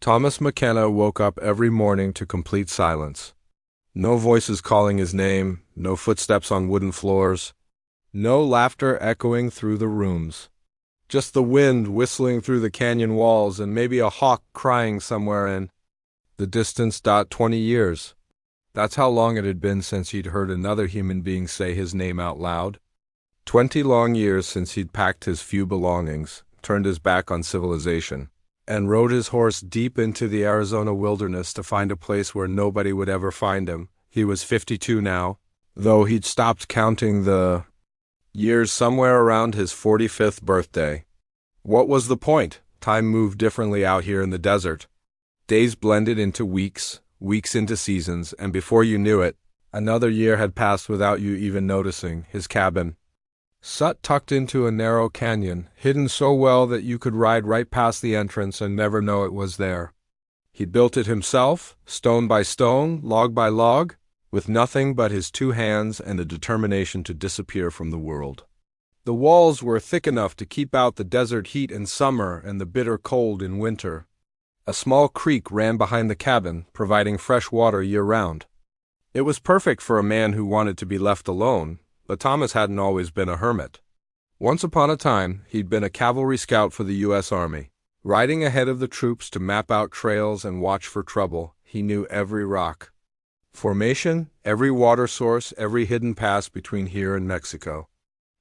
Thomas McKenna woke up every morning to complete silence. No voices calling his name, no footsteps on wooden floors, no laughter echoing through the rooms. Just the wind whistling through the canyon walls and maybe a hawk crying somewhere in the distance. 20 years. That's how long it had been since he'd heard another human being say his name out loud. 20 long years since he'd packed his few belongings, turned his back on civilization, and rode his horse deep into the Arizona wilderness to find a place where nobody would ever find him. He was 52 now, though he'd stopped counting the years somewhere around his 45th birthday. What was the point? Time moved differently out here in the desert. Days blended into weeks, weeks into seasons, and before you knew it, another year had passed without you even noticing. His cabin, tucked into a narrow canyon, hidden so well that you could ride right past the entrance and never know it was there. He'd built it himself, stone by stone, log by log, with nothing but his two hands and a determination to disappear from the world. The walls were thick enough to keep out the desert heat in summer and the bitter cold in winter. A small creek ran behind the cabin, providing fresh water year-round. It was perfect for a man who wanted to be left alone, but Thomas hadn't always been a hermit. Once upon a time, he'd been a cavalry scout for the U.S. Army. Riding ahead of the troops to map out trails and watch for trouble, he knew every rock formation, every water source, every hidden pass between here and Mexico.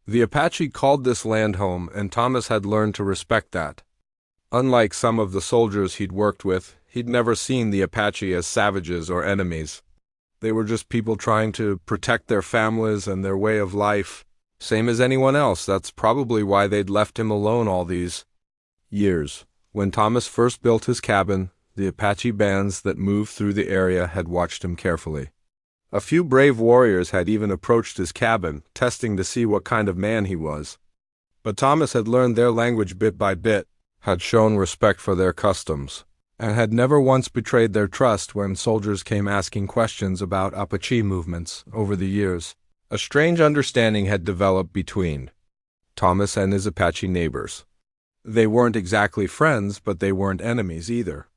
The Apache called this land home, and Thomas had learned to respect that. Unlike some of the soldiers he'd worked with, he'd never seen the Apache as savages or enemies. They were just people trying to protect their families and their way of life, same as anyone else. That's probably why they'd left him alone all these years. When Thomas first built his cabin, the Apache bands that moved through the area had watched him carefully. A few brave warriors had even approached his cabin, testing to see what kind of man he was. But Thomas had learned their language bit by bit, had shown respect for their customs, and had never once betrayed their trust when soldiers came asking questions about Apache movements over the years. A strange understanding had developed between Thomas and his Apache neighbors. They weren't exactly friends, but they weren't enemies either.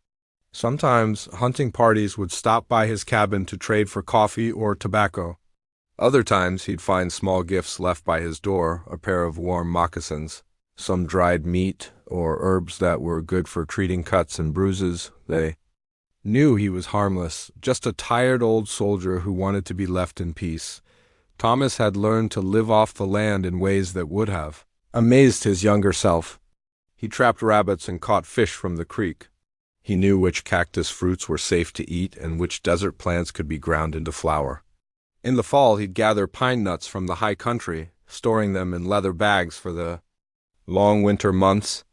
Sometimes hunting parties would stop by his cabin to trade for coffee or tobacco. Other times he'd find small gifts left by his door, a pair of warm moccasins, some dried meat, or herbs that were good for treating cuts and bruises. They knew he was harmless, just a tired old soldier who wanted to be left in peace. Thomas had learned to live off the land in ways that would have amazed his younger self. He trapped rabbits and caught fish from the creek. He knew which cactus fruits were safe to eat and which desert plants could be ground into flour. In the fall, he'd gather pine nuts from the high country, storing them in leather bags for the long winter months.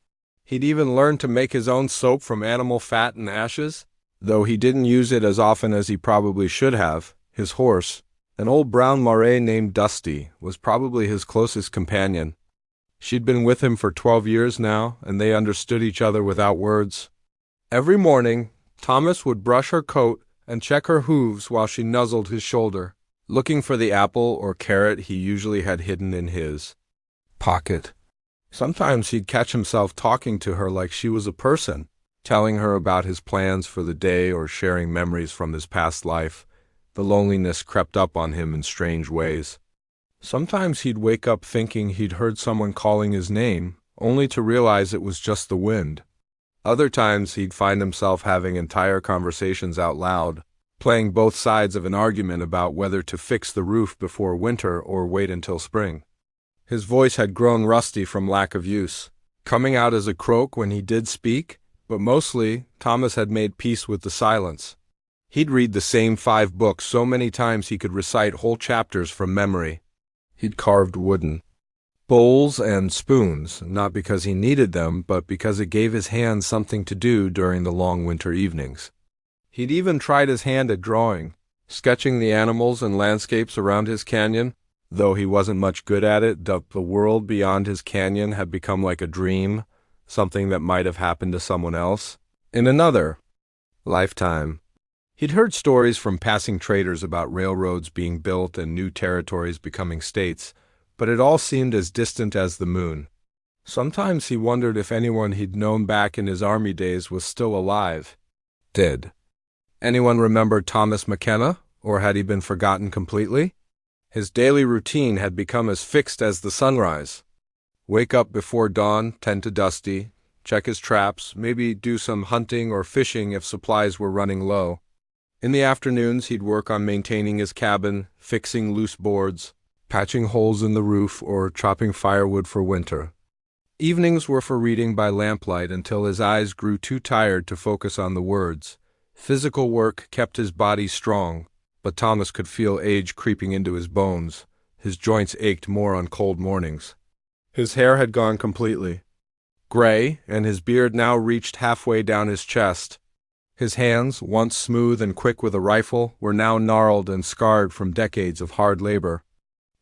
He'd even learned to make his own soap from animal fat and ashes, though he didn't use it as often as he probably should have. His horse, an old brown Marais named Dusty, was probably his closest companion. She'd been with him for 12 years now, and they understood each other without words. Every morning, Thomas would brush her coat and check her hooves while she nuzzled his shoulder, looking for the apple or carrot he usually had hidden in his pocket. Sometimes he'd catch himself talking to her like she was a person, telling her about his plans for the day or sharing memories from his past life. The loneliness crept up on him in strange ways. Sometimes he'd wake up thinking he'd heard someone calling his name, only to realize it was just the wind. Other times he'd find himself having entire conversations out loud, playing both sides of an argument about whether to fix the roof before winter or wait until spring. His voice had grown rusty from lack of use, coming out as a croak when he did speak, but mostly Thomas had made peace with the silence. He'd read the same 5 books so many times he could recite whole chapters from memory. He'd carved wooden bowls and spoons, not because he needed them, but because it gave his hands something to do during the long winter evenings. He'd even tried his hand at drawing, sketching the animals and landscapes around his canyon. Though he wasn't much good at it, the world beyond his canyon had become like a dream, something that might have happened to someone else in another lifetime. He'd heard stories from passing traders about railroads being built and new territories becoming states, but it all seemed as distant as the moon. Sometimes he wondered if anyone he'd known back in his army days was still alive. Did anyone remember Thomas McKenna, or had he been forgotten completely? His daily routine had become as fixed as the sunrise. Wake up before dawn, tend to Dusty, check his traps, maybe do some hunting or fishing if supplies were running low. In the afternoons, he'd work on maintaining his cabin, fixing loose boards, patching holes in the roof, or chopping firewood for winter. Evenings were for reading by lamplight until his eyes grew too tired to focus on the words. Physical work kept his body strong, but Thomas could feel age creeping into his bones. His joints ached more on cold mornings. His hair had gone completely gray, and his beard now reached halfway down his chest. His hands, once smooth and quick with a rifle, were now gnarled and scarred from decades of hard labor.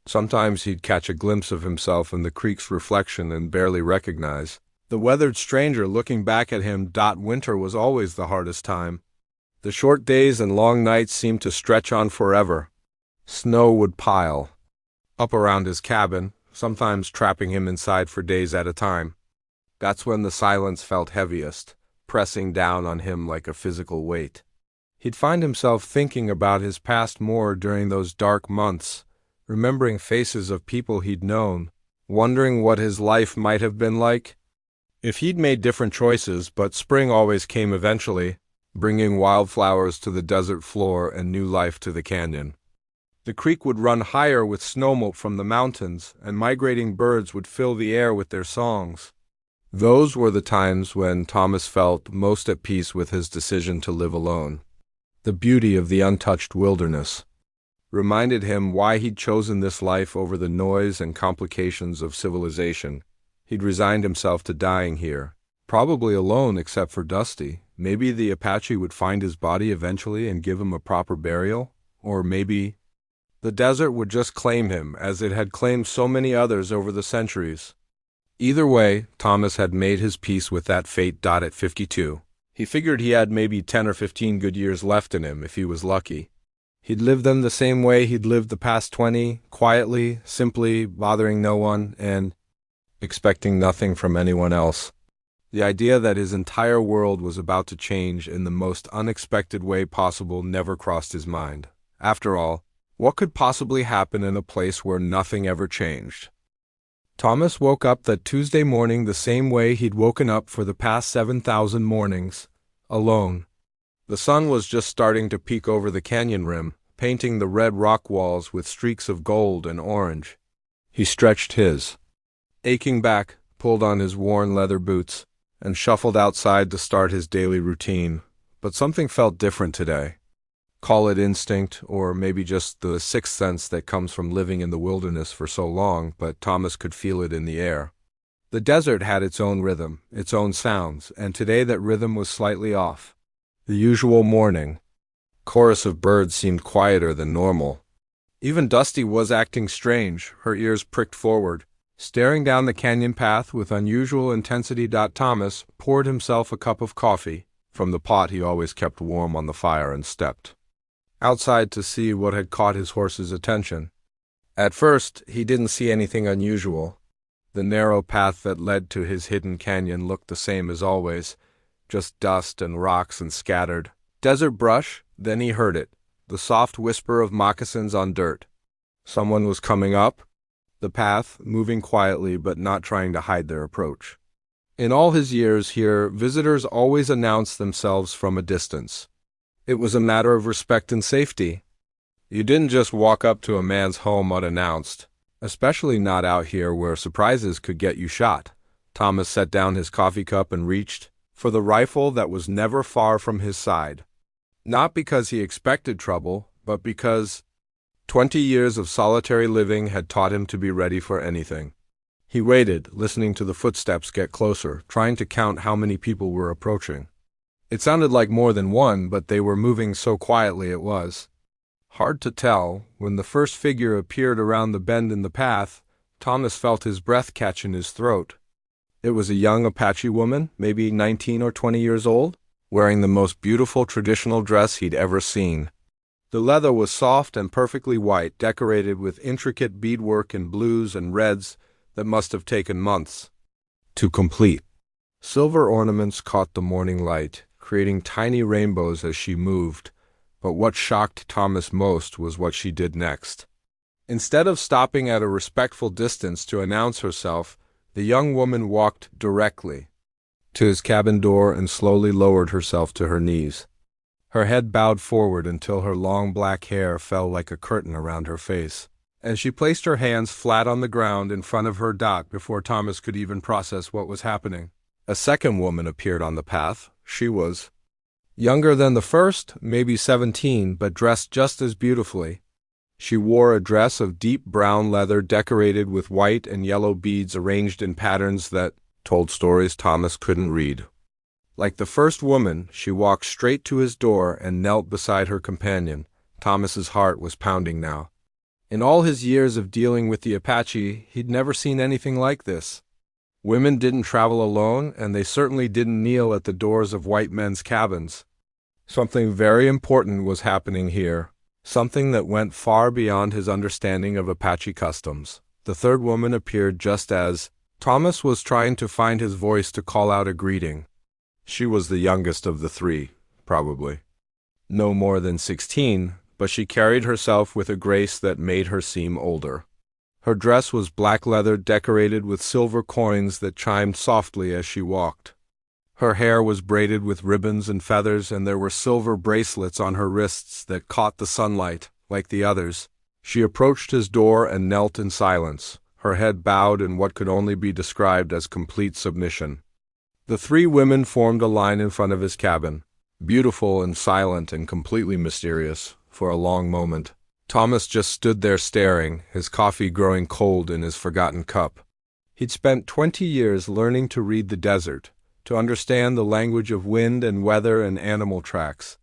Sometimes he'd catch a glimpse of himself in the creek's reflection and barely recognize the weathered stranger looking back at him. Winter was always the hardest time. The short days and long nights seemed to stretch on forever. Snow would pile up around his cabin, sometimes trapping him inside for days at a time. That's when the silence felt heaviest, pressing down on him like a physical weight. He'd find himself thinking about his past more during those dark months, remembering faces of people he'd known, wondering what his life might have been like if he'd made different choices. But spring always came eventually, bringing wildflowers to the desert floor and new life to the canyon. The creek would run higher with snowmelt from the mountains, and migrating birds would fill the air with their songs. Those were the times when Thomas felt most at peace with his decision to live alone. The beauty of the untouched wilderness reminded him why he'd chosen this life over the noise and complications of civilization. He'd resigned himself to dying here, probably alone except for Dusty. Maybe the Apache would find his body eventually and give him a proper burial, or maybe the desert would just claim him as it had claimed so many others over the centuries. Either way, Thomas had made his peace with that fate. At 52, he figured he had maybe 10 or 15 good years left in him if he was lucky. He'd live them the same way he'd lived the past 20, quietly, simply, bothering no one, and expecting nothing from anyone else. The idea that his entire world was about to change in the most unexpected way possible never crossed his mind. After all, what could possibly happen in a place where nothing ever changed? Thomas woke up that Tuesday morning the same way he'd woken up for the past 7,000 mornings, alone. The sun was just starting to peek over the canyon rim, painting the red rock walls with streaks of gold and orange. He stretched his aching back, pulled on his worn leather boots, and shuffled outside to start his daily routine. But something felt different today. Call it instinct, or maybe just the sixth sense that comes from living in the wilderness for so long, but Thomas could feel it in the air. The desert had its own rhythm, its own sounds, and today that rhythm was slightly off. The usual morning chorus of birds seemed quieter than normal. Even Dusty was acting strange, her ears pricked forward, staring down the canyon path with unusual intensity. Thomas poured himself a cup of coffee from the pot he always kept warm on the fire and stepped outside to see what had caught his horse's attention. At first, he didn't see anything unusual. The narrow path that led to his hidden canyon looked the same as always, just dust and rocks and scattered desert brush. Then he heard it, the soft whisper of moccasins on dirt. Someone was coming up the path, moving quietly but not trying to hide their approach. In all his years here, visitors always announced themselves from a distance. It was a matter of respect and safety. You didn't just walk up to a man's home unannounced, especially not out here where surprises could get you shot. Thomas set down his coffee cup and reached for the rifle that was never far from his side. Not because he expected trouble, but because 20 years of solitary living had taught him to be ready for anything. He waited, listening to the footsteps get closer, trying to count how many people were approaching. It sounded like more than one, but they were moving so quietly it was hard to tell. When the first figure appeared around the bend in the path, Thomas felt his breath catch in his throat. It was a young Apache woman, maybe 19 or 20 years old, wearing the most beautiful traditional dress he'd ever seen. The leather was soft and perfectly white, decorated with intricate beadwork in blues and reds that must have taken months to complete. Silver ornaments caught the morning light, creating tiny rainbows as she moved, but what shocked Thomas most was what she did next. Instead of stopping at a respectful distance to announce herself, the young woman walked directly to his cabin door and slowly lowered herself to her knees. Her head bowed forward until her long black hair fell like a curtain around her face, and she placed her hands flat on the ground in front of her before Thomas could even process what was happening. A second woman appeared on the path. She was younger than the first, maybe 17, but dressed just as beautifully. She wore a dress of deep brown leather decorated with white and yellow beads arranged in patterns that told stories Thomas couldn't read. Like the first woman, she walked straight to his door and knelt beside her companion. Thomas's heart was pounding now. In all his years of dealing with the Apache, he'd never seen anything like this. Women didn't travel alone, and they certainly didn't kneel at the doors of white men's cabins. Something very important was happening here, something that went far beyond his understanding of Apache customs. The third woman appeared just as Thomas was trying to find his voice to call out a greeting. She was the youngest of the three, probably. No more than 16, but she carried herself with a grace that made her seem older. Her dress was black leather decorated with silver coins that chimed softly as she walked. Her hair was braided with ribbons and feathers, and there were silver bracelets on her wrists that caught the sunlight, like the others. She approached his door and knelt in silence, her head bowed in what could only be described as complete submission. The three women formed a line in front of his cabin, beautiful and silent and completely mysterious, for a long moment. Thomas just stood there staring, his coffee growing cold in his forgotten cup. He'd spent 20 years learning to read the desert, to understand the language of wind and weather and animal tracks.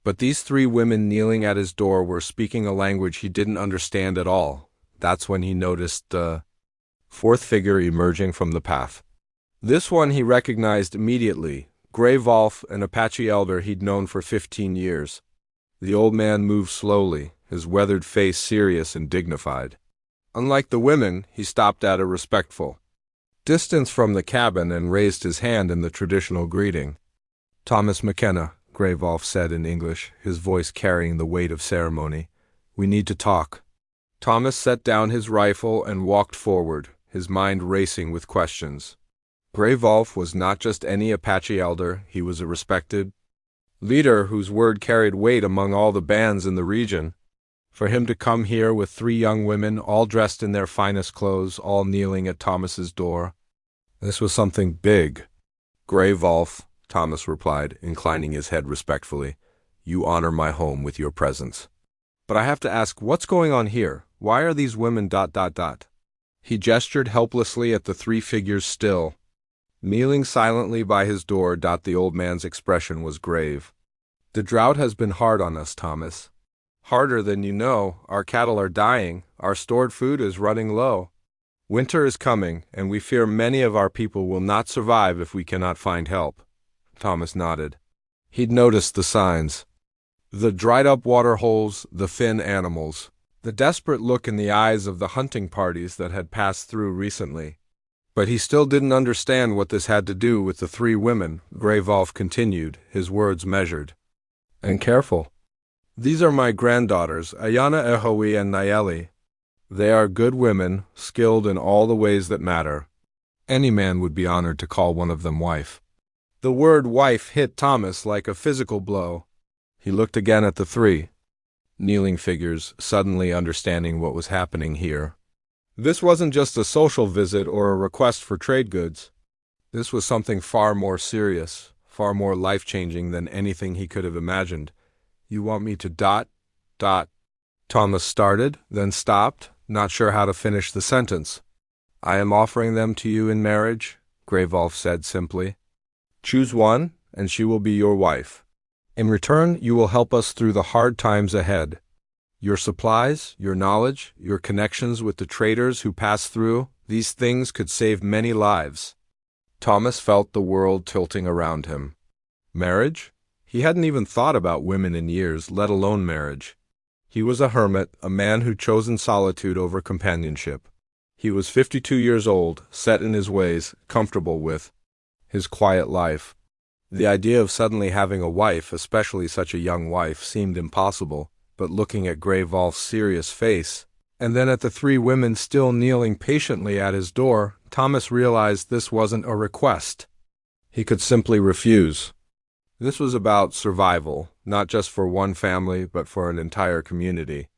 But these three women kneeling at his door were speaking a language he didn't understand at all. That's when he noticed the fourth figure emerging from the path. This one he recognized immediately, Gray Wolf, an Apache elder he'd known for 15 years. The old man moved slowly, his weathered face serious and dignified. Unlike the women, he stopped at a respectful distance from the cabin and raised his hand in the traditional greeting. "Thomas McKenna," Gray Wolf said in English, his voice carrying the weight of ceremony. "We need to talk." Thomas set down his rifle and walked forward, his mind racing with questions. Gray Wolf was not just any Apache elder, he was a respected leader whose word carried weight among all the bands in the region. For him to come here with three young women, all dressed in their finest clothes, all kneeling at Thomas's door, this was something big. "Gray Wolf," Thomas replied, inclining his head respectfully, "you honor my home with your presence. But I have to ask, what's going on here? Why are these women ... He gestured helplessly at the three figures still, kneeling silently by his door. The old man's expression was grave. "The drought has been hard on us, Thomas. Harder than you know. Our cattle are dying. Our stored food is running low. Winter is coming, and we fear many of our people will not survive if we cannot find help." Thomas nodded. He'd noticed the signs. The dried-up water holes, the thin animals, the desperate look in the eyes of the hunting parties that had passed through recently. But he still didn't understand what this had to do with the three women. Gray Wolf continued, his words measured and careful. "These are my granddaughters, Ayana, Ehoe, and Nayeli. They are good women, skilled in all the ways that matter. Any man would be honored to call one of them wife." The word wife hit Thomas like a physical blow. He looked again at the three kneeling figures, suddenly understanding what was happening here. This wasn't just a social visit or a request for trade goods. This was something far more serious, far more life-changing than anything he could have imagined. "You want me to ... Thomas started, then stopped, not sure how to finish the sentence. "I am offering them to you in marriage," Gray Wolf said simply. "Choose one, and she will be your wife. In return, you will help us through the hard times ahead. Your supplies, your knowledge, your connections with the traders who pass through, these things could save many lives." Thomas felt the world tilting around him. Marriage? He hadn't even thought about women in years, let alone marriage. He was a hermit, a man who'd chosen solitude over companionship. He was 52 years old, set in his ways, comfortable with his quiet life. The idea of suddenly having a wife, especially such a young wife, seemed impossible, but looking at Grey Wolf's serious face, and then at the three women still kneeling patiently at his door, Thomas realized this wasn't a request. He could simply refuse. This was about survival, not just for one family, but for an entire community.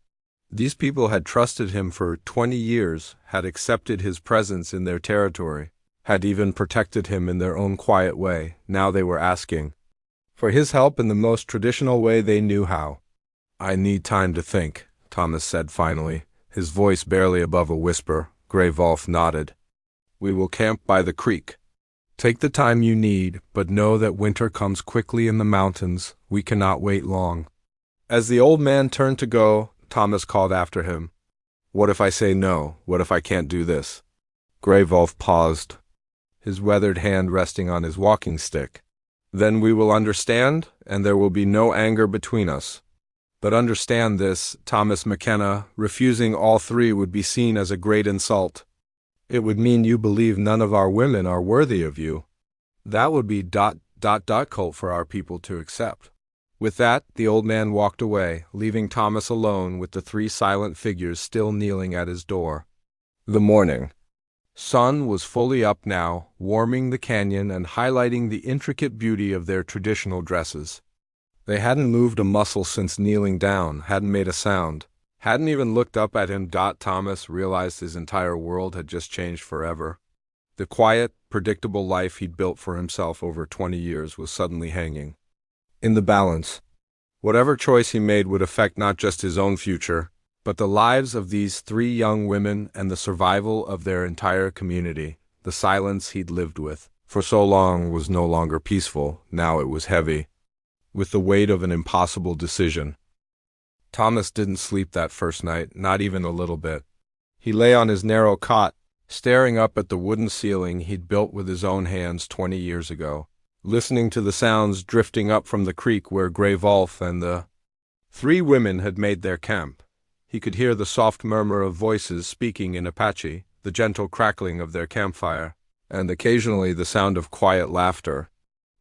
These people had trusted him for 20 years, had accepted his presence in their territory, had even protected him in their own quiet way. Now they were asking for his help in the most traditional way they knew how. "I need time to think," Thomas said finally, his voice barely above a whisper. Grey Wolf nodded. "We will camp by the creek. Take the time you need, but know that winter comes quickly in the mountains. We cannot wait long." As the old man turned to go, Thomas called after him, "What if I say no? What if I can't do this?" Grey Wolf paused, his weathered hand resting on his walking stick. "Then we will understand, and there will be no anger between us. But understand this, Thomas McKenna, refusing all three would be seen as a great insult. It would mean you believe none of our women are worthy of you. That would be ... cult for our people to accept." With that, the old man walked away, leaving Thomas alone with the three silent figures still kneeling at his door. The morning sun was fully up now, warming the canyon and highlighting the intricate beauty of their traditional dresses. They hadn't moved a muscle since kneeling down, hadn't made a sound, hadn't even looked up at him. Thomas realized his entire world had just changed forever. The quiet, predictable life he'd built for himself over 20 years was suddenly hanging in the balance. Whatever choice he made would affect not just his own future, but the lives of these three young women and the survival of their entire community. The silence he'd lived with for so long was no longer peaceful. Now it was heavy, with the weight of an impossible decision. Thomas didn't sleep that first night, not even a little bit. He lay on his narrow cot, staring up at the wooden ceiling he'd built with his own hands 20 years ago, listening to the sounds drifting up from the creek where Grey Wolf and the three women had made their camp. He could hear the soft murmur of voices speaking in Apache, the gentle crackling of their campfire, and occasionally the sound of quiet laughter.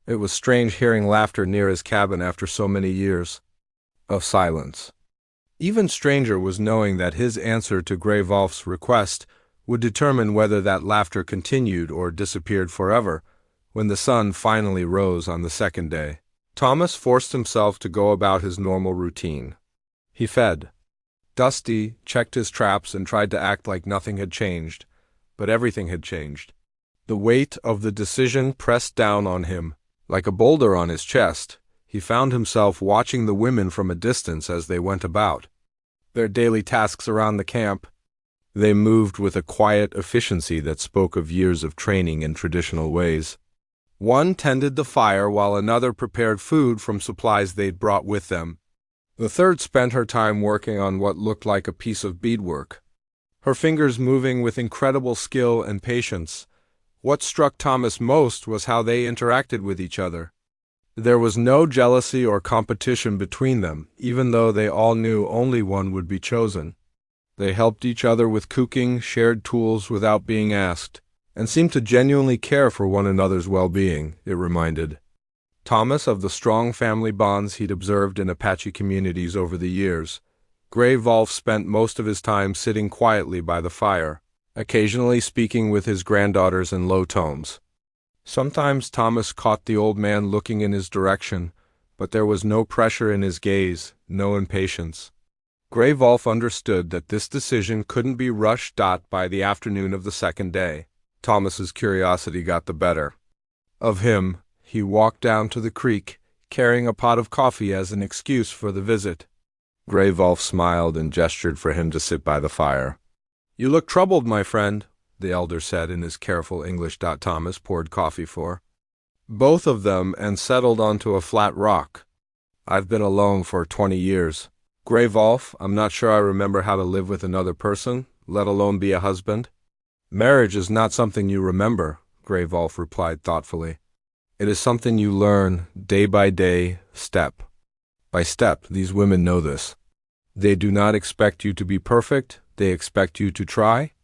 It was strange hearing laughter near his cabin after so many years of silence. Even stranger was knowing that his answer to Grey Wolf's request would determine whether that laughter continued or disappeared forever. When the sun finally rose on the second day, Thomas forced himself to go about his normal routine. He fed Dusty, checked his traps, and tried to act like nothing had changed, but everything had changed. The weight of the decision pressed down on him like a boulder on his chest. He found himself watching the women from a distance as they went about their daily tasks around the camp. They moved with a quiet efficiency that spoke of years of training in traditional ways. One tended the fire while another prepared food from supplies they'd brought with them. The third spent her time working on what looked like a piece of beadwork, her fingers moving with incredible skill and patience. What struck Thomas most was how they interacted with each other. There was no jealousy or competition between them, even though they all knew only one would be chosen. They helped each other with cooking, shared tools without being asked, and seemed to genuinely care for one another's well-being. It reminded Thomas of the strong family bonds he'd observed in Apache communities over the years. Grey Wolf spent most of his time sitting quietly by the fire, occasionally speaking with his granddaughters in low tones. Sometimes Thomas caught the old man looking in his direction, but there was no pressure in his gaze, no impatience. Grey Wolf understood that this decision couldn't be rushed. By the afternoon of the second day, Thomas's curiosity got the better of him. He walked down to the creek, carrying a pot of coffee as an excuse for the visit. Grey Wolf smiled and gestured for him to sit by the fire. "You look troubled, my friend," the elder said in his careful English. Thomas poured coffee for both of them and settled onto a flat rock. "I've been alone for 20 years. Grey Wolf, I'm not sure I remember how to live with another person, let alone be a husband." "Marriage is not something you remember," Grey Wolf replied thoughtfully. "It is something you learn day by day, step by step. These women know this. They do not expect you to be perfect, they expect you to try."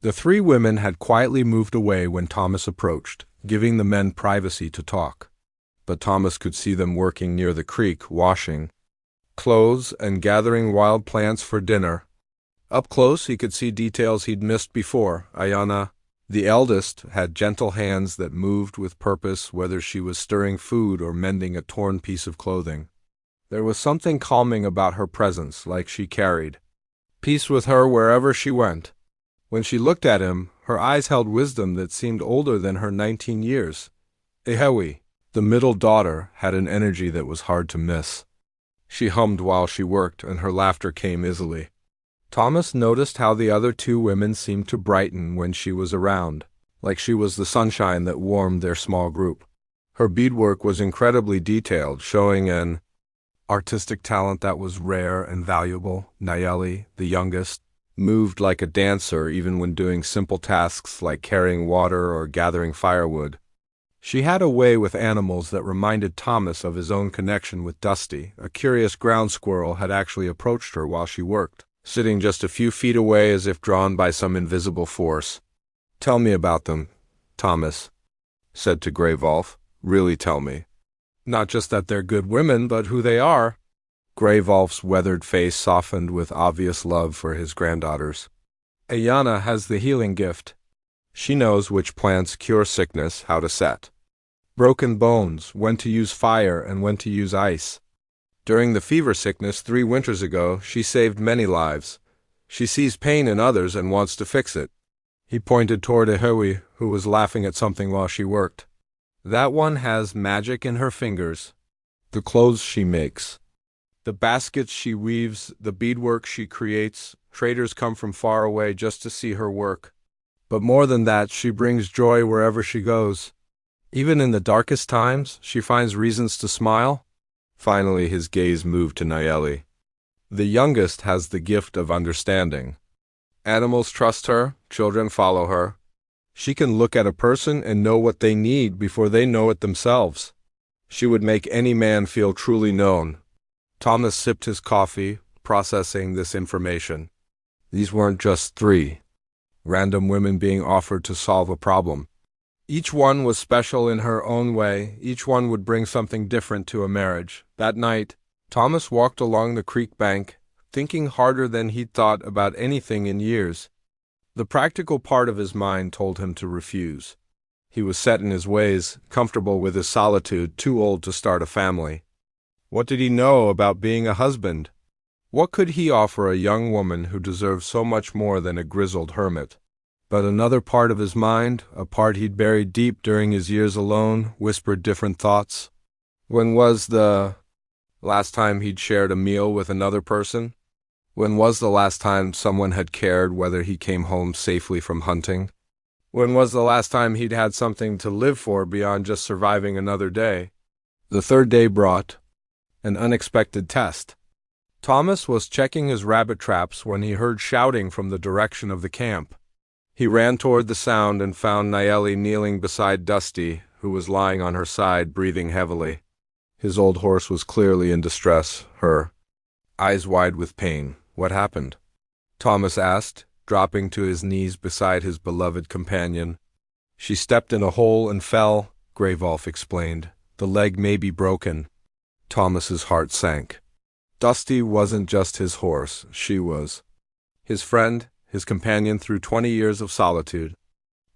The three women had quietly moved away when Thomas approached, giving the men privacy to talk. but Thomas could see them working near the creek, washing clothes and gathering wild plants for dinner. Up close, he could see details he'd missed before. Ayana, the eldest, had gentle hands that moved with purpose, whether she was stirring food or mending a torn piece of clothing. There was something calming about her presence, like she carried peace with her wherever she went. When she looked at him, her eyes held wisdom that seemed older than her 19 years. HFY, the middle daughter, had an energy that was hard to miss. She hummed while she worked, and her laughter came easily. Thomas noticed how the other two women seemed to brighten when she was around, like she was the sunshine that warmed their small group. Her beadwork was incredibly detailed, showing an artistic talent that was rare and valuable. Nayeli, the youngest, moved like a dancer even when doing simple tasks like carrying water or gathering firewood. She had a way with animals that reminded Thomas of his own connection with Dusty. A curious ground squirrel had actually approached her while she worked, sitting just a few feet away as if drawn by some invisible force. "Tell me about them," Thomas said to Grey Wolf. "Really tell me. Not just that they're good women, but who they are." Grey Wolf's weathered face softened with obvious love for his granddaughters. "Ayana has the healing gift. She knows which plants cure sickness, how to set broken bones, when to use fire and when to use ice. During the fever sickness 3 winters ago, she saved many lives. She sees pain in others and wants to fix it." He pointed toward HFY, who was laughing at something while she worked. "That one has magic in her fingers. The clothes she makes, the baskets she weaves, the beadwork she creates. Traders come from far away just to see her work. But more than that, she brings joy wherever she goes. Even in the darkest times, she finds reasons to smile." Finally, his gaze moved to Nayeli. "The youngest has the gift of understanding. Animals trust her, children follow her. She can look at a person and know what they need before they know it themselves. She would make any man feel truly known." Thomas sipped his coffee, processing this information. These weren't just 3 random women being offered to solve a problem. Each one was special in her own way. Each one would bring something different to a marriage. That night, Thomas walked along the creek bank, thinking harder than he'd thought about anything in years. The practical part of his mind told him to refuse. He was set in his ways, comfortable with his solitude, too old to start a family. What did he know about being a husband? What could he offer a young woman who deserved so much more than a grizzled hermit? But another part of his mind, a part he'd buried deep during his years alone, whispered different thoughts. When was the last time he'd shared a meal with another person? When was the last time someone had cared whether he came home safely from hunting? When was the last time he'd had something to live for beyond just surviving another day? The 3rd day brought an unexpected test. Thomas was checking his rabbit traps when he heard shouting from the direction of the camp. He ran toward the sound and found Nayeli kneeling beside Dusty, who was lying on her side, breathing heavily. His old horse was clearly in distress, her eyes wide with pain. "What happened?" Thomas asked, dropping to his knees beside his beloved companion. "She stepped in a hole and fell," Grey Wolf explained. "The leg may be broken." Thomas's heart sank. Dusty wasn't just his horse, she was his friend, his companion through 20 years of solitude.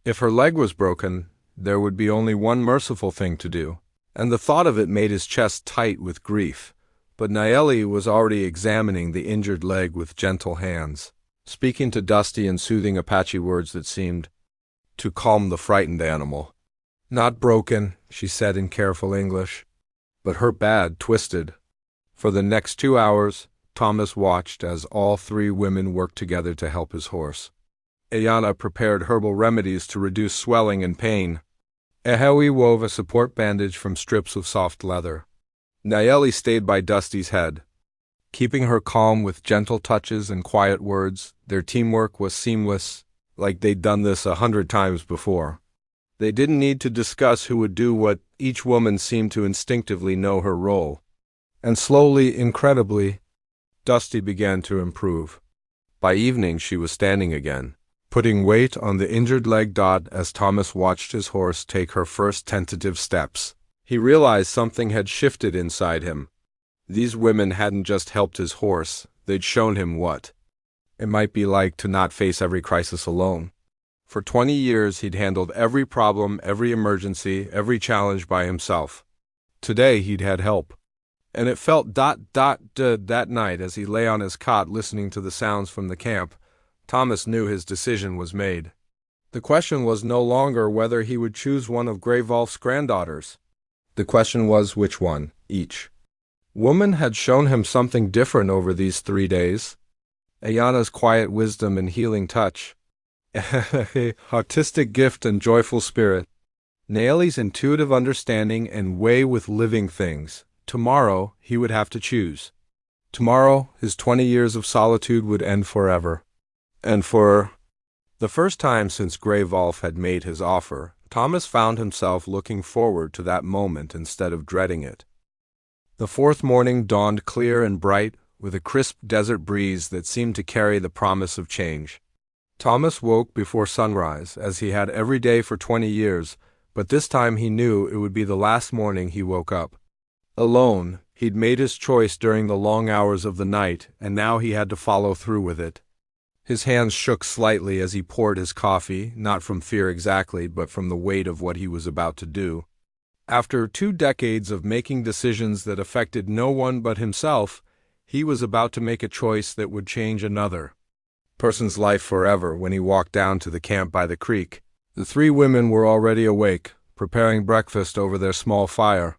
If her leg was broken, there would be only one merciful thing to do, and the thought of it made his chest tight with grief. But Nayeli was already examining the injured leg with gentle hands, speaking to Dusty in soothing Apache words that seemed to calm the frightened animal. "Not broken," she said in careful English, "but hurt bad, twisted." For the next 2 hours, Thomas watched as all 3 women worked together to help his horse. Ayana prepared herbal remedies to reduce swelling and pain. HFY wove a support bandage from strips of soft leather. Nayeli stayed by Dusty's head, keeping her calm with gentle touches and quiet words. Their teamwork was seamless, like they'd done this 100 times before. They didn't need to discuss who would do what. Each woman seemed to instinctively know her role. And slowly, incredibly, Dusty began to improve. By evening she was standing again, putting weight on the injured leg. As Thomas watched his horse take her first tentative steps, He realized something had shifted inside him. These women hadn't just helped his horse, they'd shown him what it might be like to not face every crisis alone. For 20 years he'd handled every problem, every emergency, every challenge by himself. Today he'd had help. And it felt that night as he lay on his cot listening to the sounds from the camp. Thomas knew his decision was made. The question was no longer whether he would choose one of Grey Wolf's granddaughters. The question was which one, each woman had shown him something different over these 3 days. Ayana's quiet wisdom and healing touch. Artistic gift and joyful spirit. Naeli's intuitive understanding and way with living things. Tomorrow he would have to choose. Tomorrow his 20 years of solitude would end forever. And for the first time since Grey Wolf had made his offer, Thomas found himself looking forward to that moment instead of dreading it. The fourth morning dawned clear and bright, with a crisp desert breeze that seemed to carry the promise of change. Thomas woke before sunrise, as he had every day for 20 years, but this time he knew it would be the last morning he woke up. Alone, he'd made his choice during the long hours of the night, and now he had to follow through with it. His hands shook slightly as he poured his coffee, not from fear exactly, but from the weight of what he was about to do. After 2 decades of making decisions that affected no one but himself, he was about to make a choice that would change another person's life forever. When he walked down to the camp by the creek, the 3 women were already awake, preparing breakfast over their small fire.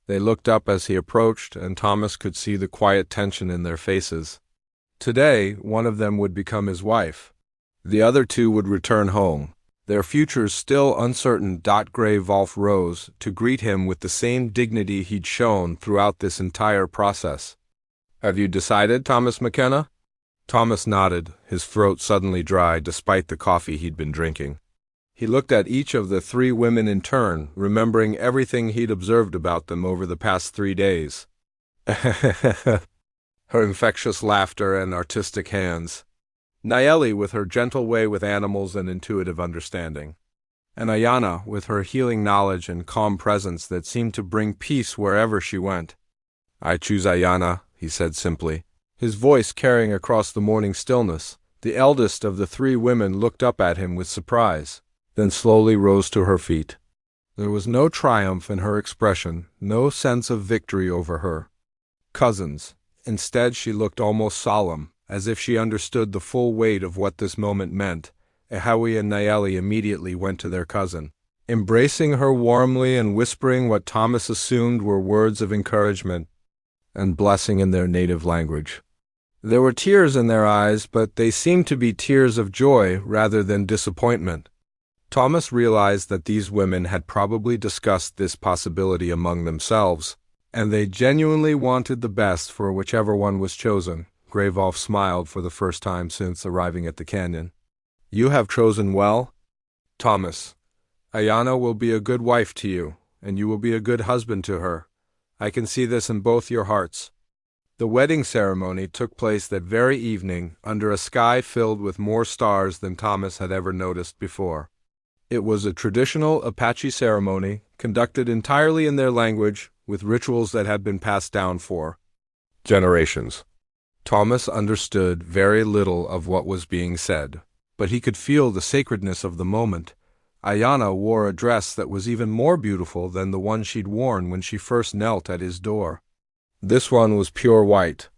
They looked up as he approached, and Thomas could see the quiet tension in their faces. Today, one of them would become his wife. The other 2 would return home, their futures still uncertain. Grey Wolf rose to greet him with the same dignity he'd shown throughout this entire process. "Have you decided, Thomas McKenna?" Thomas nodded, his throat suddenly dry despite the coffee he'd been drinking. He looked at each of the 3 women in turn, remembering everything he'd observed about them over the past 3 days. Her infectious laughter and artistic hands. Naeli with her gentle way with animals and intuitive understanding. And Ayana with her healing knowledge and calm presence that seemed to bring peace wherever she went. "I choose Ayana," he said simply, his voice carrying across the morning stillness. The eldest of the 3 women looked up at him with surprise, then slowly rose to her feet. There was no triumph in her expression, no sense of victory over her cousins. Instead, she looked almost solemn, as if she understood the full weight of what this moment meant. HFY and Naeli immediately went to their cousin, embracing her warmly and whispering what Thomas assumed were words of encouragement and blessing in their native language. There were tears in their eyes, but they seemed to be tears of joy rather than disappointment. Thomas realized that these women had probably discussed this possibility among themselves, and they genuinely wanted the best for whichever one was chosen. Grey Wolf smiled for the first time since arriving at the canyon. "You have chosen well, Thomas. Ayana will be a good wife to you, and you will be a good husband to her. I can see this in both your hearts." The wedding ceremony took place that very evening under a sky filled with more stars than Thomas had ever noticed before. It was a traditional Apache ceremony, conducted entirely in their language, with rituals that had been passed down for generations. Thomas understood very little of what was being said, but he could feel the sacredness of the moment. Ayana wore a dress that was even more beautiful than the one she'd worn when she first knelt at his door. This one was pure white,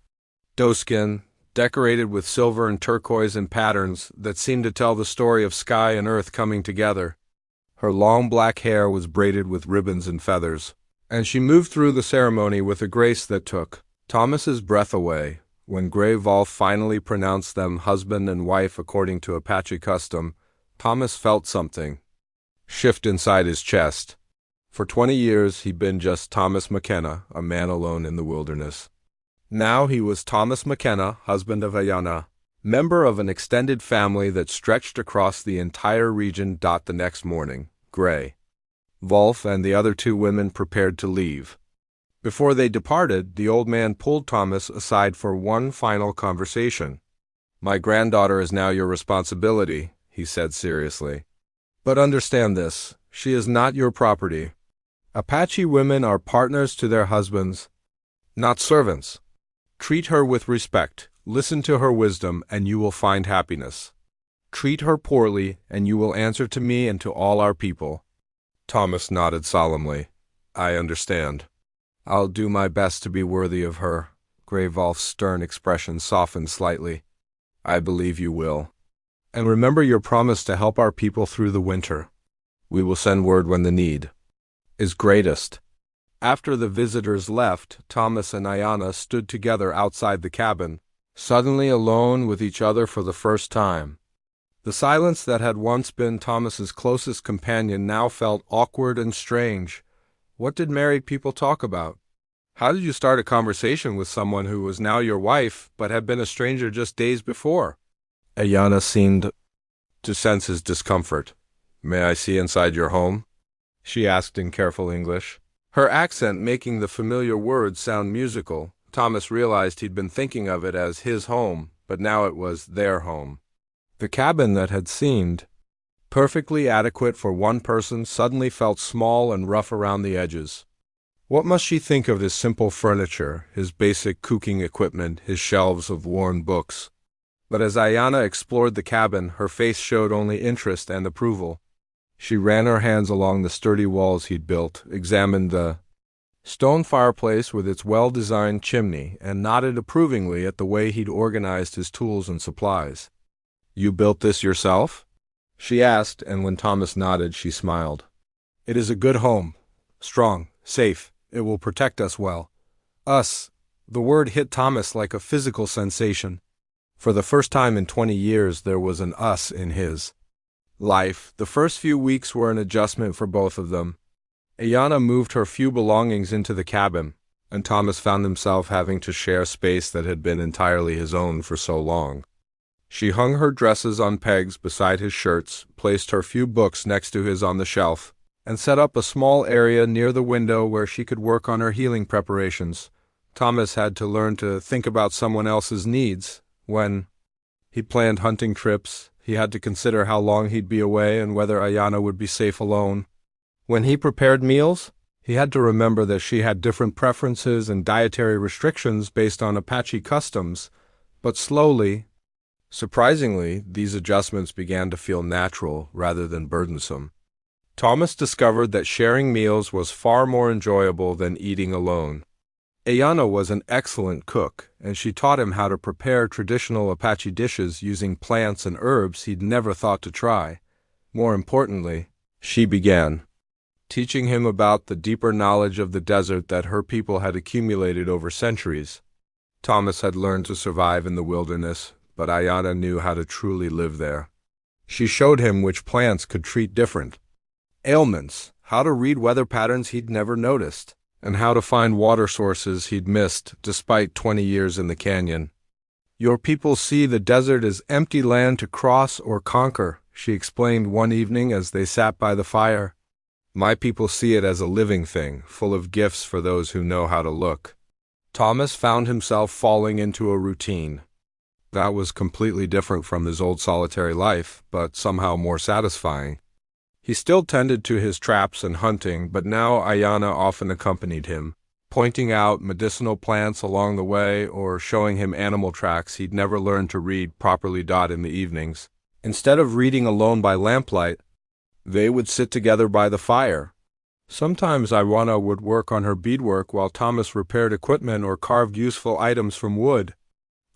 doeskin, decorated with silver and turquoise and patterns that seemed to tell the story of sky and earth coming together. Her long black hair was braided with ribbons and feathers, and she moved through the ceremony with a grace that took Thomas's breath away. When Grey Wolf finally pronounced them husband and wife according to Apache custom, Thomas felt something shift inside his chest. For 20 years he'd been just Thomas McKenna, a man alone in the wilderness. Now he was Thomas McKenna, husband of Ayana, member of an extended family that stretched across the entire region. The next morning, Grey Wolf and the other 2 women prepared to leave. Before they departed, the old man pulled Thomas aside for one final conversation. "My granddaughter is now your responsibility," he said seriously. "But understand this, she is not your property. Apache women are partners to their husbands, not servants. Treat her with respect, listen to her wisdom, and you will find happiness. Treat her poorly, and you will answer to me and to all our people. Thomas nodded solemnly. I understand. I'll do my best to be worthy of her. Greyvolf's stern expression softened slightly. I believe you will. And remember your promise to help our people through the winter. We will send word when the need is greatest. After the visitors left, Thomas and Ayana stood together outside the cabin, suddenly alone with each other for the first time. The silence that had once been Thomas's closest companion now felt awkward and strange. What did married people talk about? How did you start a conversation with someone who was now your wife but had been a stranger just days before? Ayana seemed to sense his discomfort. May I see inside your home? She asked in careful English. Her accent making the familiar words sound musical. Thomas realized he'd been thinking of it as his home, but now it was their home. The cabin that had seemed perfectly adequate for one person suddenly felt small and rough around the edges. What must she think of his simple furniture, his basic cooking equipment, his shelves of worn books? But as Ayana explored the cabin, her face showed only interest and approval. She ran her hands along the sturdy walls he'd built, examined the stone fireplace with its well-designed chimney, and nodded approvingly at the way he'd organized his tools and supplies. You built this yourself? She asked, and when Thomas nodded, she smiled. It is a good home. Strong, safe. It will protect us well. Us. The word hit Thomas like a physical sensation. For the first time in 20 years, there was an us in his life. The first few weeks were an adjustment for both of them. Ayana moved her few belongings into the cabin, and Thomas found himself having to share space that had been entirely his own for so long. She hung her dresses on pegs beside his shirts, placed her few books next to his on the shelf, and set up a small area near the window where she could work on her healing preparations. Thomas had to learn to think about someone else's needs. When he planned hunting trips, he had to consider how long he'd be away and whether Ayana would be safe alone. When he prepared meals, he had to remember that she had different preferences and dietary restrictions based on Apache customs, but slowly, surprisingly, these adjustments began to feel natural rather than burdensome. Thomas discovered that sharing meals was far more enjoyable than eating alone. Ayana was an excellent cook, and she taught him how to prepare traditional Apache dishes using plants and herbs he'd never thought to try. More importantly, she began teaching him about the deeper knowledge of the desert that her people had accumulated over centuries. Thomas had learned to survive in the wilderness, but Ayana knew how to truly live there. She showed him which plants could treat different ailments, how to read weather patterns he'd never noticed, and how to find water sources he'd missed despite 20 years in the canyon. Your people see the desert as empty land to cross or conquer, she explained one evening as they sat by the fire. My people see it as a living thing, full of gifts for those who know how to look. Thomas found himself falling into a routine. That was completely different from his old solitary life, but somehow more satisfying. He still tended to his traps and hunting, but now Ayana often accompanied him, pointing out medicinal plants along the way or showing him animal tracks he'd never learned to read properly in the evenings. Instead of reading alone by lamplight, they would sit together by the fire. Sometimes Ayana would work on her beadwork while Thomas repaired equipment or carved useful items from wood.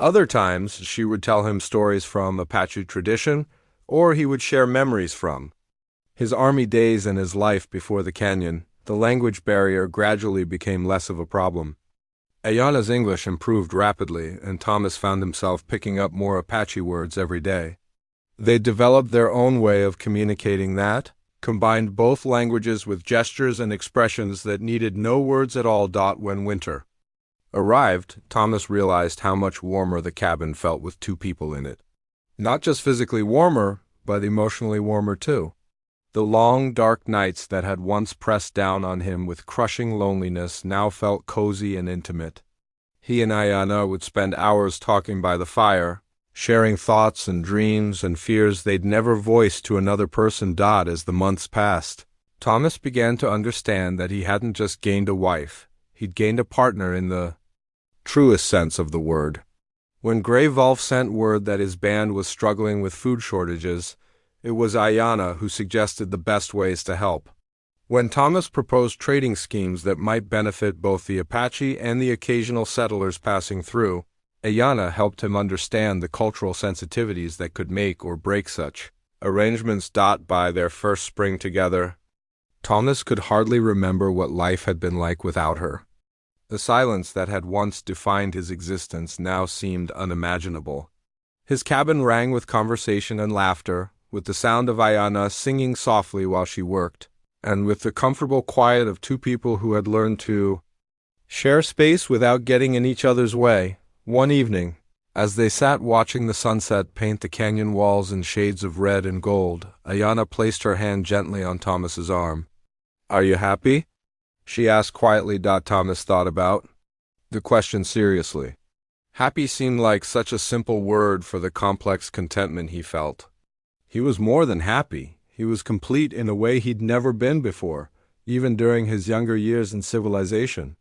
Other times, she would tell him stories from Apache tradition, or he would share memories from his army days and his life before the canyon. The language barrier gradually became less of a problem. Ayana's English improved rapidly, and Thomas found himself picking up more Apache words every day. They developed their own way of communicating that combined both languages with gestures and expressions that needed no words at all. When winter arrived, Thomas realized how much warmer the cabin felt with two people in it. Not just physically warmer, but emotionally warmer too. The long, dark nights that had once pressed down on him with crushing loneliness now felt cozy and intimate. He and Ayana would spend hours talking by the fire, sharing thoughts and dreams and fears they'd never voiced to another person. As the months passed, Thomas began to understand that he hadn't just gained a wife, he'd gained a partner in the truest sense of the word. When Grey Wolf sent word that his band was struggling with food shortages, it was Ayana who suggested the best ways to help. When Thomas proposed trading schemes that might benefit both the Apache and the occasional settlers passing through, Ayana helped him understand the cultural sensitivities that could make or break such arrangements. By their first spring together, Thomas could hardly remember what life had been like without her. The silence that had once defined his existence now seemed unimaginable. His cabin rang with conversation and laughter, with the sound of Ayana singing softly while she worked, and with the comfortable quiet of two people who had learned to share space without getting in each other's way. One evening, as they sat watching the sunset paint the canyon walls in shades of red and gold, Ayana placed her hand gently on Thomas's arm. "Are you happy?" she asked quietly. Thomas thought about the question seriously. Happy seemed like such a simple word for the complex contentment he felt. He was more than happy. He was complete in a way he'd never been before, even during his younger years in civilization.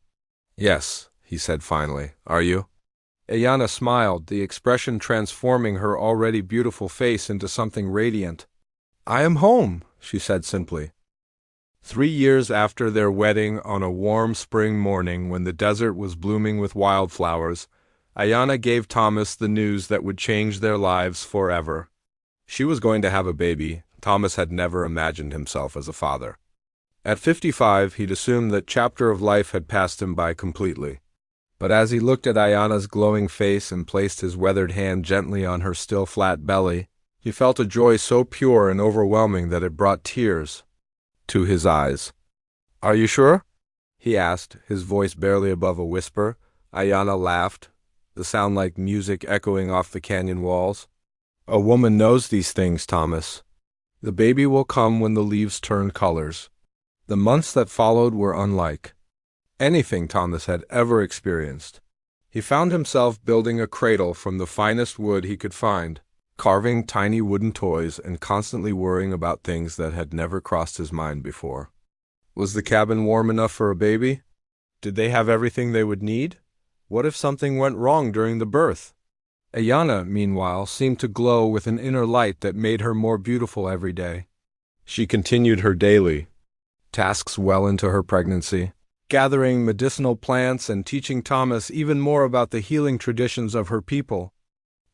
"Yes," he said finally. "Are you?" Ayana smiled, the expression transforming her already beautiful face into something radiant. "I am home," she said simply. 3 years after their wedding, on a warm spring morning when the desert was blooming with wildflowers, Ayana gave Thomas the news that would change their lives forever. She was going to have a baby. Thomas had never imagined himself as a father. At 55, he'd assumed that chapter of life had passed him by completely. But as he looked at Ayana's glowing face and placed his weathered hand gently on her still flat belly, he felt a joy so pure and overwhelming that it brought tears to his eyes. "Are you sure?" he asked, his voice barely above a whisper. Ayana laughed, the sound like music echoing off the canyon walls. "A woman knows these things, Thomas. The baby will come when the leaves turn colors." The months that followed were unlike anything Thomas had ever experienced. He found himself building a cradle from the finest wood he could find, carving tiny wooden toys, and constantly worrying about things that had never crossed his mind before. Was the cabin warm enough for a baby? Did they have everything they would need? What if something went wrong during the birth? Ayana, meanwhile, seemed to glow with an inner light that made her more beautiful every day. She continued her daily tasks well into her pregnancy, gathering medicinal plants and teaching Thomas even more about the healing traditions of her people.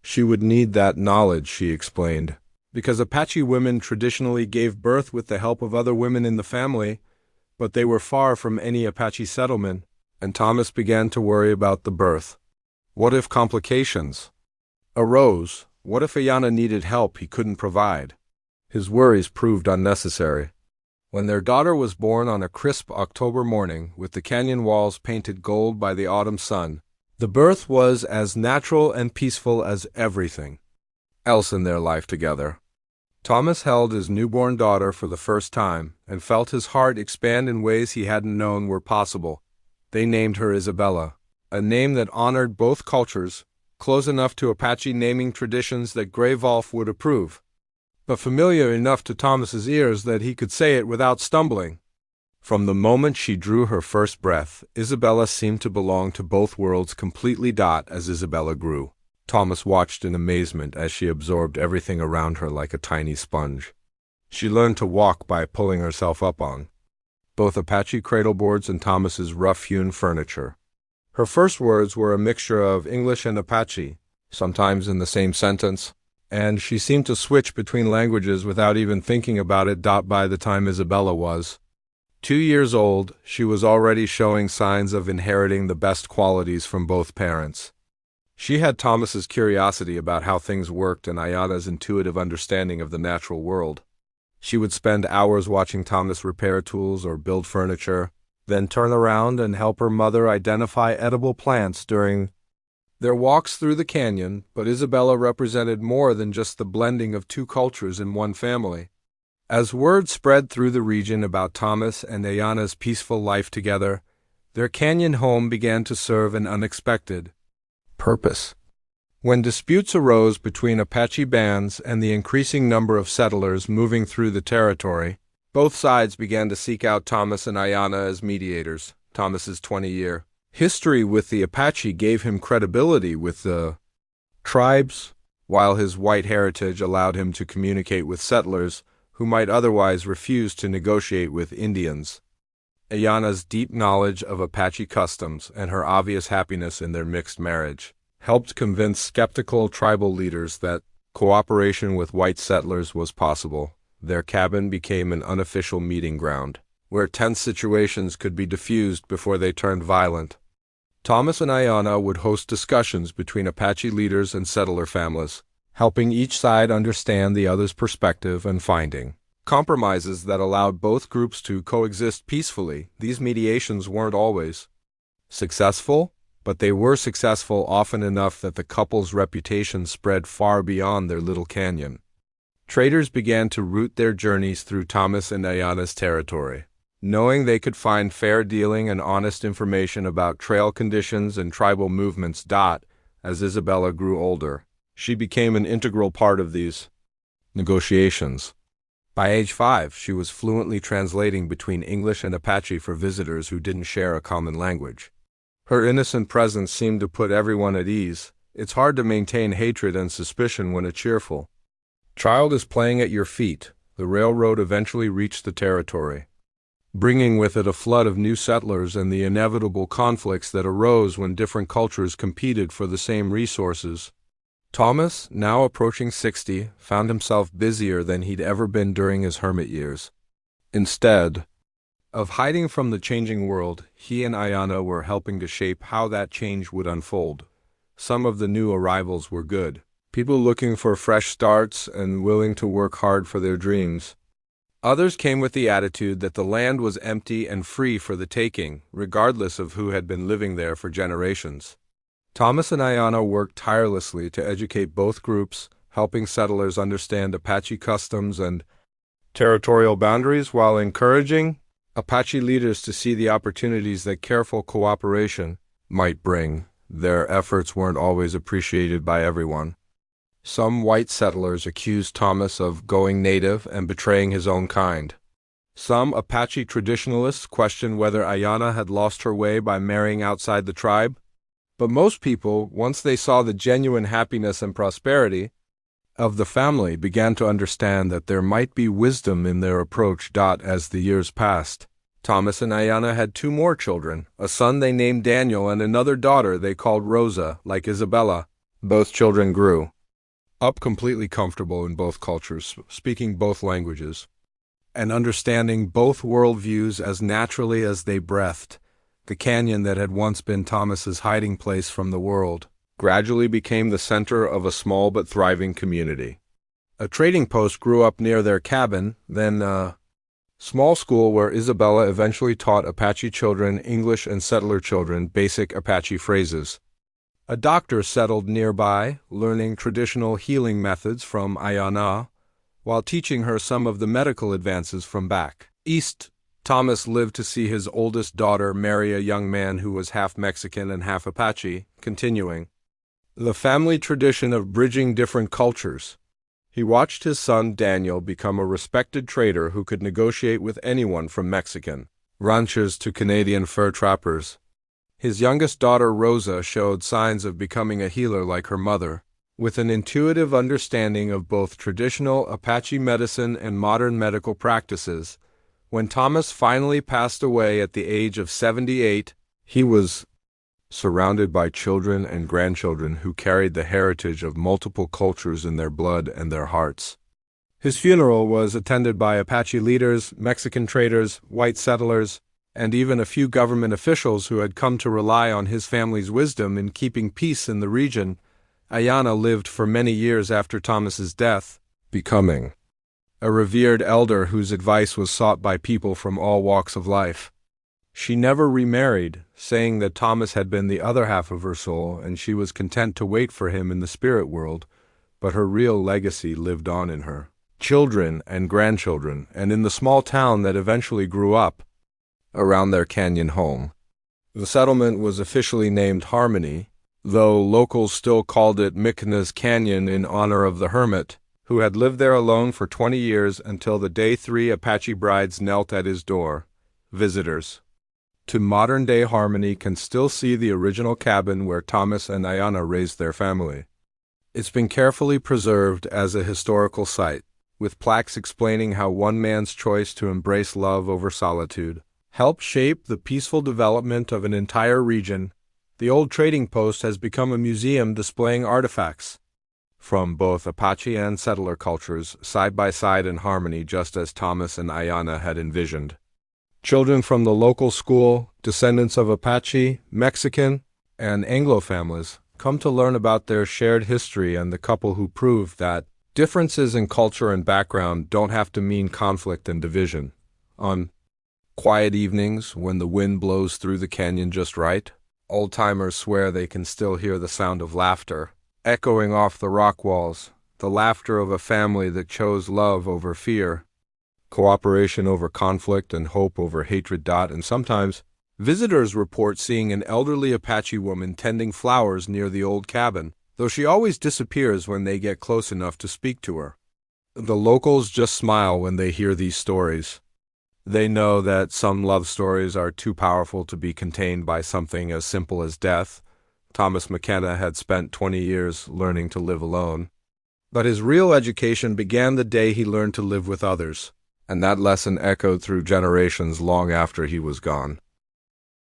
She would need that knowledge, she explained, because Apache women traditionally gave birth with the help of other women in the family, but they were far from any Apache settlement, and Thomas began to worry about the birth. What if complications arose? What if Ayana needed help he couldn't provide? His worries proved unnecessary. When their daughter was born on a crisp October morning, with the canyon walls painted gold by the autumn sun, the birth was as natural and peaceful as everything else in their life together. Thomas held his newborn daughter for the first time and felt his heart expand in ways he hadn't known were possible. They named her Isabella, a name that honored both cultures, close enough to Apache naming traditions that Grey Wolf would approve, but familiar enough to Thomas's ears that he could say it without stumbling. From the moment she drew her first breath, Isabella seemed to belong to both worlds completely. As Isabella grew, Thomas watched in amazement as she absorbed everything around her like a tiny sponge. She learned to walk by pulling herself up on both Apache cradleboards and Thomas's rough-hewn furniture. Her first words were a mixture of English and Apache, sometimes in the same sentence, and she seemed to switch between languages without even thinking about it. By the time Isabella was 2 years old, she was already showing signs of inheriting the best qualities from both parents. She had Thomas's curiosity about how things worked and Ayana's intuitive understanding of the natural world. She would spend hours watching Thomas repair tools or build furniture, then turn around and help her mother identify edible plants during their walks through the canyon. But Isabella represented more than just the blending of two cultures in one family. As word spread through the region about Thomas and Ayana's peaceful life together, their canyon home began to serve an unexpected purpose. When disputes arose between Apache bands and the increasing number of settlers moving through the territory, Both sides began to seek out Thomas and Ayana as mediators. Thomas's 20-year history with the Apache gave him credibility with the tribes, while his white heritage allowed him to communicate with settlers who might otherwise refuse to negotiate with Indians. Ayana's deep knowledge of Apache customs and her obvious happiness in their mixed marriage helped convince skeptical tribal leaders that cooperation with white settlers was possible. Their cabin became an unofficial meeting ground, where tense situations could be diffused before they turned violent. Thomas and Ayana would host discussions between Apache leaders and settler families, helping each side understand the other's perspective and finding compromises that allowed both groups to coexist peacefully. These mediations weren't always successful, but they were successful often enough that the couple's reputation spread far beyond their little canyon. Traders began to route their journeys through Thomas and Ayana's territory, knowing they could find fair dealing and honest information about trail conditions and tribal movements. As Isabella grew older, she became an integral part of these negotiations. By age 5, she was fluently translating between English and Apache for visitors who didn't share a common language. Her innocent presence seemed to put everyone at ease. It's hard to maintain hatred and suspicion when a cheerful child is playing at your feet. The railroad eventually reached the territory, bringing with it a flood of new settlers and the inevitable conflicts that arose when different cultures competed for the same resources. Thomas, now approaching 60, found himself busier than he'd ever been during his hermit years. Instead of hiding from the changing world, he and Ayana were helping to shape how that change would unfold. Some of the new arrivals were good people looking for fresh starts and willing to work hard for their dreams. Others came with the attitude that the land was empty and free for the taking, regardless of who had been living there for generations. Thomas and Ayana worked tirelessly to educate both groups, helping settlers understand Apache customs and territorial boundaries while encouraging Apache leaders to see the opportunities that careful cooperation might bring. Their efforts weren't always appreciated by everyone. Some white settlers accused Thomas of going native and betraying his own kind. Some Apache traditionalists questioned whether Ayana had lost her way by marrying outside the tribe. But most people, once they saw the genuine happiness and prosperity of the family, began to understand that there might be wisdom in their approach. As the years passed, Thomas and Ayana had 2 more children, a son they named Daniel and another daughter they called Rosa, like Isabella. Both children grew up completely comfortable in both cultures, speaking both languages, and understanding both worldviews as naturally as they breathed. The canyon that had once been Thomas's hiding place from the world gradually became the center of a small but thriving community. A trading post grew up near their cabin, then a small school where Isabella eventually taught Apache children English and settler children basic Apache phrases. A doctor settled nearby, learning traditional healing methods from Ayana, while teaching her some of the medical advances from back east. Thomas lived to see his oldest daughter marry a young man who was half Mexican and half Apache, continuing the family tradition of bridging different cultures. He watched his son Daniel become a respected trader who could negotiate with anyone from Mexican ranchers to Canadian fur trappers. His youngest daughter Rosa showed signs of becoming a healer like her mother, with an intuitive understanding of both traditional Apache medicine and modern medical practices. When Thomas finally passed away at the age of 78, he was surrounded by children and grandchildren who carried the heritage of multiple cultures in their blood and their hearts. His funeral was attended by Apache leaders, Mexican traders, white settlers, and even a few government officials who had come to rely on his family's wisdom in keeping peace in the region. Ayana lived for many years after Thomas's death, becoming a revered elder whose advice was sought by people from all walks of life. She never remarried, saying that Thomas had been the other half of her soul and she was content to wait for him in the spirit world, but her real legacy lived on in her children and grandchildren, and in the small town that eventually grew up around their canyon home. The settlement was officially named Harmony, though locals still called it Mikna's Canyon in honor of the hermit who had lived there alone for 20 years until the day 3 Apache brides knelt at his door. Visitors to modern-day Harmony can still see the original cabin where Thomas and Ayana raised their family. It's been carefully preserved as a historical site, with plaques explaining how one man's choice to embrace love over solitude helped shape the peaceful development of an entire region. The old trading post has become a museum displaying artifacts from both Apache and settler cultures, side by side in harmony, just as Thomas and Ayana had envisioned. Children from the local school, descendants of Apache, Mexican, and Anglo families, come to learn about their shared history and the couple who proved that differences in culture and background don't have to mean conflict and division. On quiet evenings, when the wind blows through the canyon just right, old-timers swear they can still hear the sound of laughter echoing off the rock walls, the laughter of a family that chose love over fear, cooperation over conflict, and hope over hatred. And sometimes, visitors report seeing an elderly Apache woman tending flowers near the old cabin, though she always disappears when they get close enough to speak to her. The locals just smile when they hear these stories. They know that some love stories are too powerful to be contained by something as simple as death. Thomas McKenna had spent 20 years learning to live alone, but his real education began the day he learned to live with others, and that lesson echoed through generations long after he was gone.